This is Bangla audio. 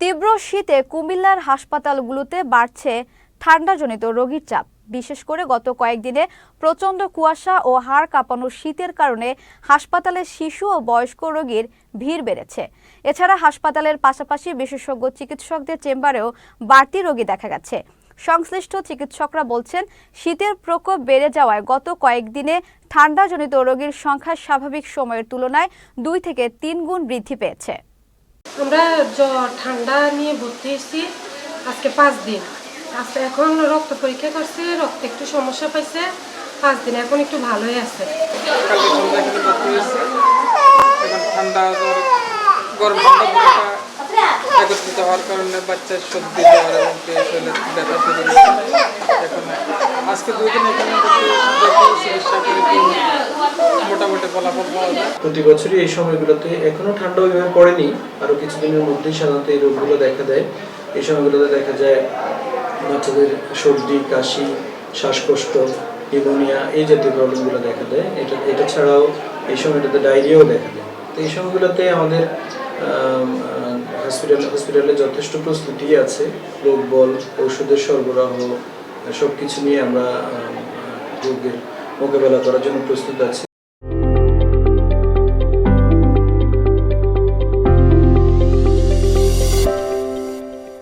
তীব্র শীতে কুমিল্লার হাসপাতালগুলোতে বাড়ছে ঠান্ডাজনিত রোগীর চাপ। বিশেষ করে গত কয়েকদিনে প্রচণ্ড কুয়াশা ও হাড় কাঁপানো শীতের কারণে হাসপাতালে শিশু ও বয়স্ক রোগীর ভিড় বেড়েছে। এছাড়া হাসপাতালের পাশাপাশি বিশেষজ্ঞ চিকিৎসকদের চেম্বারেও বাড়তি রোগী দেখা গেছে। সংশ্লিষ্ট চিকিৎসকরা বলছেন, শীতের প্রকোপ বেড়ে যাওয়ায় গত কয়েকদিনে ঠান্ডাজনিত রোগীর সংখ্যা স্বাভাবিক সময়ের তুলনায় 2 থেকে 3 গুণ বৃদ্ধি পেয়েছে। আমরা জ্বর ঠান্ডা নিয়ে ভর্তি হয়েছি আজকে 5 দিন। আজকে এখন রক্ত পরীক্ষা করছে, রক্তে একটু সমস্যা পাইছে, 5 দিন এখন একটু ভালোই আছে। ঠান্ডা গরম ঠান্ডা একত্রিত হওয়ার কারণে বাচ্চার সর্দি জ্বর এবং শরীরে ব্যথা শুরু হয়েছে। এখন আজকে 2 দিন এখানে চিকিৎসা করে মোটামুটি ফলাফল পাওয়া যায়। প্রতি বছরই এই সময়গুলোতে এখনো ঠান্ডা ওইভাবে পড়েনি, আরও কিছুদিনের মধ্যেই সাধারণত এই রোগগুলো দেখা দেয়। এই সময়গুলোতে দেখা যায় বাচ্চাদের সর্দি, কাশি, শ্বাসকষ্ট, নিউমোনিয়া এই জাতীয় প্রবলেমগুলো দেখা দেয়। এটা ছাড়াও এই সময়টাতে ডায়রিয়াও দেখা দেয়। তো এই সময়গুলোতে আমাদের হসপিটালে যথেষ্ট প্রস্তুতি আছে, লোকবল, ঔষধের সরবরাহ সব কিছু নিয়ে আমরা রোগের মোকাবেলা করার জন্য প্রস্তুত আছি।